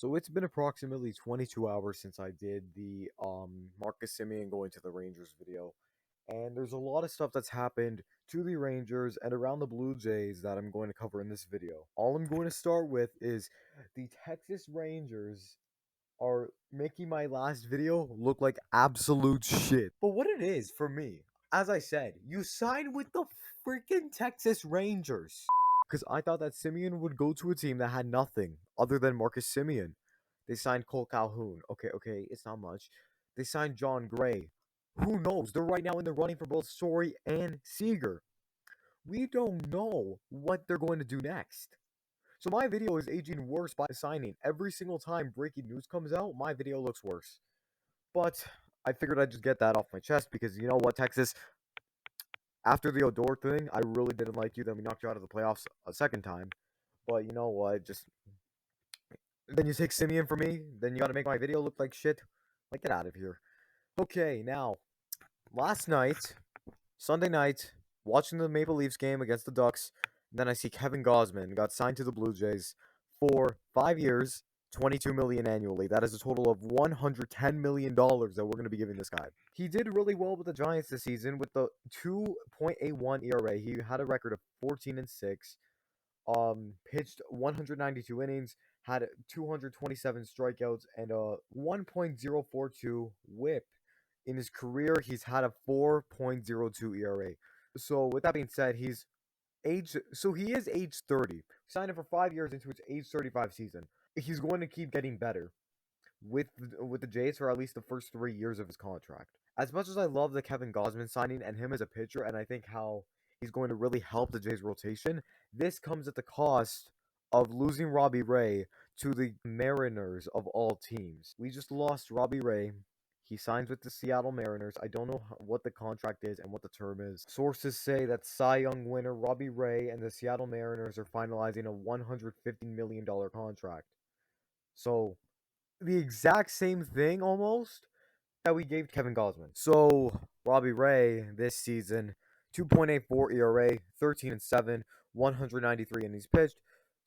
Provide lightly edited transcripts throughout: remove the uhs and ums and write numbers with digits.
So it's been approximately 22 hours since I did the Marcus Semien going to the Rangers video. And there's a lot of stuff that's happened to the Rangers and around the Blue Jays that I'm going to cover in this video. All I'm going to start with is the Texas Rangers are making my last video look like absolute shit. But what it is for me, as I said, you signed with the freaking Texas Rangers. Because I thought that Simeon would go to a team that had nothing other than Marcus Simeon. They signed Cole Calhoun. Okay, it's not much. They signed John Gray. Who knows? They're right now in the running for both Story and Seager. We don't know what they're going to do next. So my video is aging worse by signing. Every single time breaking news comes out, my video looks worse. But I figured I'd just get that off my chest because you know what, Texas? After the Odor thing, I really didn't like you. Then we knocked you out of the playoffs a second time. But you know what? Just then you take Simeon for me. Then you got to make my video look like shit. Like, get out of here. Okay, now last night, Sunday night, watching the Maple Leafs game against the Ducks. Then I see Kevin Gausman got signed to the Blue Jays for 5 years, 22 million annually. That is a total of $110 million that we're going to be giving this guy. He did really well with the Giants this season with the 2.81 ERA. He had a record of 14-6. Pitched 192 innings, had 227 strikeouts, and a 1.042 WHIP. In his career, he's had a 4.02 ERA. So with that being said, he is age 30. Signed him for 5 years into his age 35 season. He's going to keep getting better with the Jays for at least the first 3 years of his contract. As much as I love the Kevin Gausman signing and him as a pitcher, and I think how he's going to really help the Jays rotation, this comes at the cost of losing Robbie Ray to the Mariners of all teams. We just lost Robbie Ray. He signs with the Seattle Mariners. I don't know what the contract is and what the term is. Sources say that Cy Young winner Robbie Ray and the Seattle Mariners are finalizing a $150 million contract. So, the exact same thing almost that we gave Kevin Gausman. So, Robbie Ray this season, 2.84 ERA, 13-7, 193 innings pitched,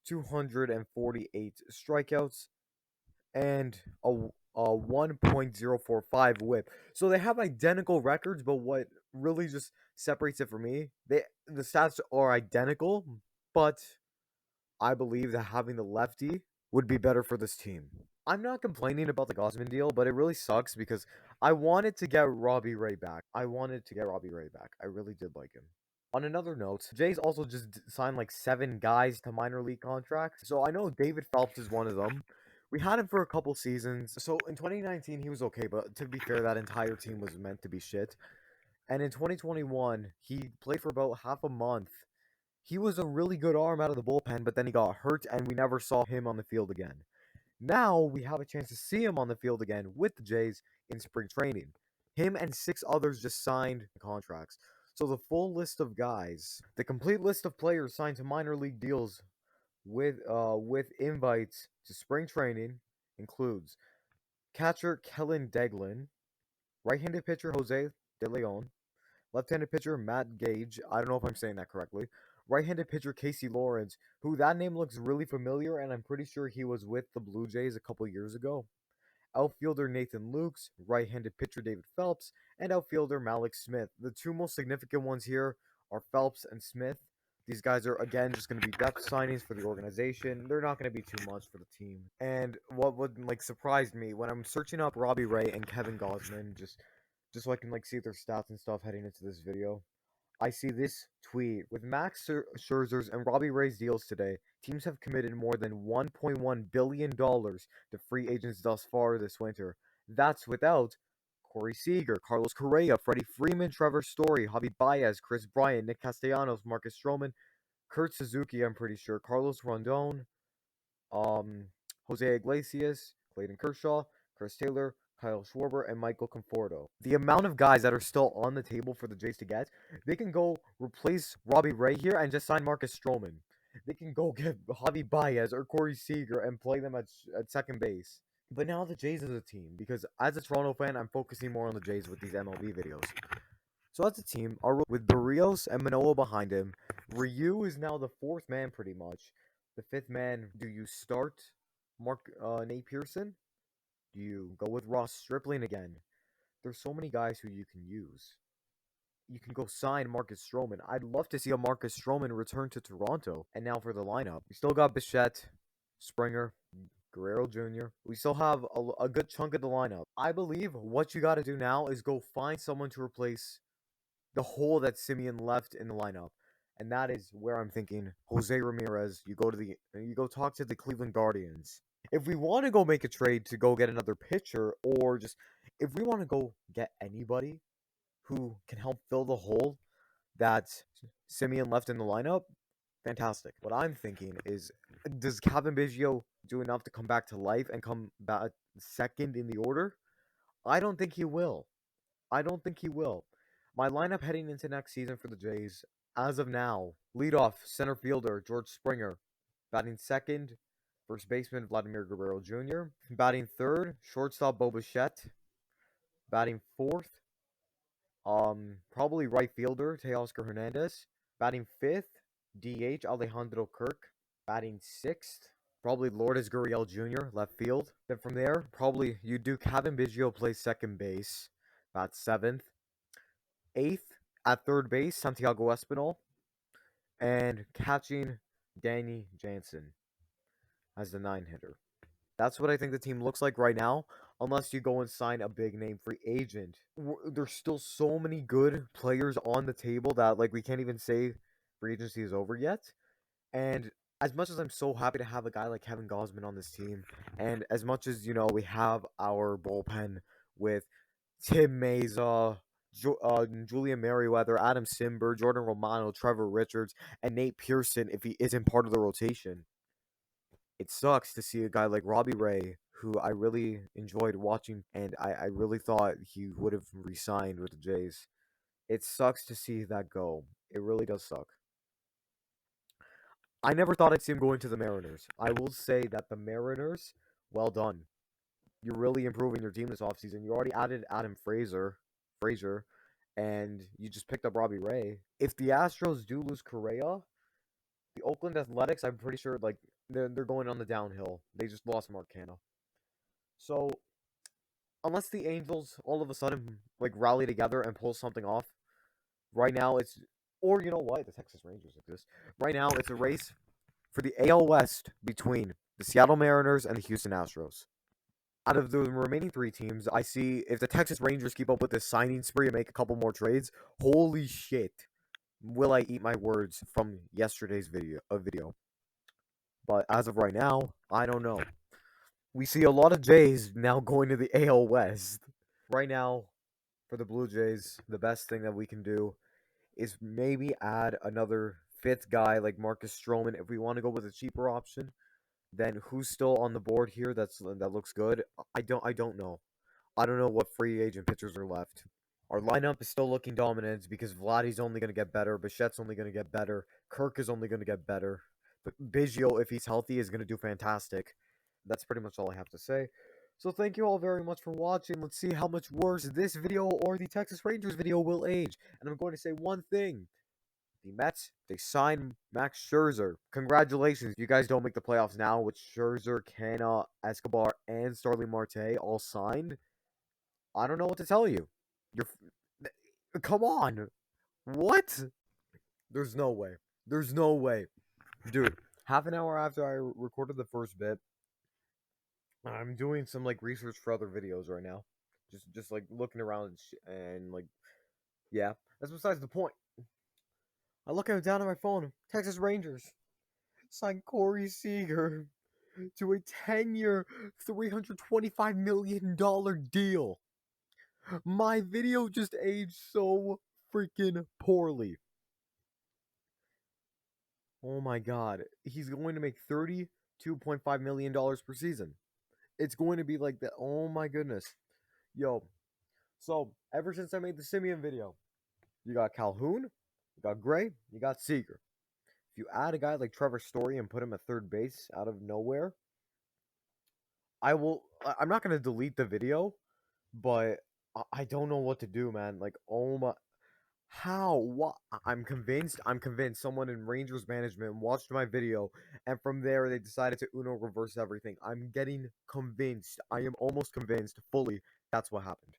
248 strikeouts, and a 1.045 whip. So they have identical records, but what really just separates it for me, the stats are identical, but I believe that having the lefty would be better for this team. I'm not complaining about the Gausman deal, but it really sucks because I wanted to get Robbie Ray back. I really did like him. On another note, Jays also just signed like 7 guys to minor league contracts. So I know David Phelps is one of them. We had him for a couple seasons. So in 2019 he was okay, but to be fair, that entire team was meant to be shit. And in 2021, he played for about half a month. He was a really good arm out of the bullpen, but then he got hurt and we never saw him on the field again. Now we have a chance to see him on the field again with the Jays in spring training. Him and 6 others just signed contracts. So the full list of guys, the complete list of players signed to minor league deals with invites to spring training includes catcher Kellen Deglin, right-handed pitcher Jose De Leon, left-handed pitcher Matt Gage. I don't know if I'm saying that correctly. Right-handed pitcher Casey Lawrence, who that name looks really familiar, and I'm pretty sure he was with the Blue Jays a couple years ago. Outfielder Nathan Lukes, right-handed pitcher David Phelps, and outfielder Malik Smith. The two most significant ones here are Phelps and Smith. These guys are again just going to be depth signings for the organization. They're not going to be too much for the team. And what would surprised me when I'm searching up Robbie Ray and Kevin Gausman just so I can see their stats and stuff heading into this video. I see this tweet. With Max Scherzer's and Robbie Ray's deals today, teams have committed more than $1.1 billion to free agents thus far this winter. That's without Corey Seager, Carlos Correa, Freddie Freeman, Trevor Story, Javi Baez, Chris Bryant, Nick Castellanos, Marcus Stroman, Kurt Suzuki, I'm pretty sure, Carlos Rondon, Jose Iglesias, Clayton Kershaw, Chris Taylor, Kyle Schwarber, and Michael Conforto. The amount of guys that are still on the table for the Jays to get, they can go replace Robbie Ray here and just sign Marcus Stroman. They can go get Javi Baez or Corey Seager and play them at second base. But now the Jays as a team, because as a Toronto fan, I'm focusing more on the Jays with these MLB videos. So as a team, with Berrios and Manoah behind him, Ryu is now the fourth man pretty much. The fifth man, do you start Nate Pearson? Do you go with Ross Stripling again? There's so many guys who you can use. You can go sign Marcus Stroman. I'd love to see a Marcus Stroman return to Toronto. And now for the lineup. We still got Bichette, Springer, Guerrero Jr. We still have a good chunk of the lineup. I believe what you got to do now is go find someone to replace the hole that Simeon left in the lineup. And that is where I'm thinking Jose Ramirez. You go talk to the Cleveland Guardians. If we want to go make a trade to go get another pitcher, or just if we want to go get anybody who can help fill the hole that Simeon left in the lineup, fantastic. What I'm thinking is, does Calvin Biggio do enough to come back to life and come back second in the order? I don't think he will. I don't think he will. My lineup heading into next season for the Jays, as of now, leadoff center fielder George Springer, batting second, first baseman Vladimir Guerrero Jr., batting third, shortstop Bo Bichette, batting fourth, probably right fielder Teoscar Hernandez, batting fifth, DH Alejandro Kirk, batting sixth, probably Lourdes Gurriel Jr., left field. Then from there, probably you do Kevin Biggio play second base, bat seventh. Eighth, at third base, Santiago Espinal. And catching, Danny Jansen as the 9-hitter. That's what I think the team looks like right now, unless you go and sign a big name free agent. There's still so many good players on the table that we can't even say free agency is over yet. And as much as I'm so happy to have a guy like Kevin Gausman on this team, and as much as we have our bullpen with Tim Meza, Julian Merriweather, Adam Simber, Jordan Romano, Trevor Richards, and Nate Pearson, if he isn't part of the rotation, it sucks to see a guy like Robbie Ray, who I really enjoyed watching, and I really thought he would have re-signed with the Jays. It sucks to see that go. It really does suck. I never thought I'd see him going to the Mariners. I will say that the Mariners, well done. You're really improving your team this offseason. You already added Adam Frazier, and you just picked up Robbie Ray. If the Astros do lose Correa, the Oakland Athletics, I'm pretty sure they're going on the downhill. They just lost Mark Canha. So unless the Angels all of a sudden rally together and pull something off, right now or you know what, the Texas Rangers exist. Right now it's a race for the AL West between the Seattle Mariners and the Houston Astros. Out of the remaining three teams, I see if the Texas Rangers keep up with this signing spree and make a couple more trades, holy shit, will I eat my words from yesterday's video. But as of right now, I don't know. We see a lot of Jays now going to the AL West. Right now, for the Blue Jays, the best thing that we can do is maybe add another fifth guy like Marcus Stroman if we want to go with a cheaper option. Then who's still on the board here that looks good? I don't know. I don't know what free agent pitchers are left. Our lineup is still looking dominant because Vladdy's only going to get better, Bichette's only going to get better, Kirk is only going to get better, but Biggio, if he's healthy, is going to do fantastic. That's pretty much all I have to say. So thank you all very much for watching. Let's see how much worse this video or the Texas Rangers video will age. And I'm going to say one thing. The Mets, they signed Max Scherzer. Congratulations. You guys don't make the playoffs now with Scherzer, Canha, Escobar, and Starling Marte all signed. I don't know what to tell you. You're come on. What? There's no way. There's no way. Dude, half an hour after I recorded the first bit, I'm doing some research for other videos right now. Just looking around and yeah, that's besides the point. I look down at my phone. Texas Rangers signed Corey Seager to a 10-year, $325 million deal. My video just aged so freaking poorly. Oh my god. He's going to make $32.5 million per season. It's going to be like that. Oh my goodness. Yo. So, ever since I made the Simeon video, you got Calhoun, you got Gray, you got Seager. If you add a guy like Trevor Story and put him at third base out of nowhere, I'm not going to delete the video, but I don't know what to do, man. Oh my, How? What? I'm convinced. I'm convinced someone in Rangers management watched my video, and from there they decided to Uno reverse everything. I'm getting convinced. I am almost convinced fully that's what happened.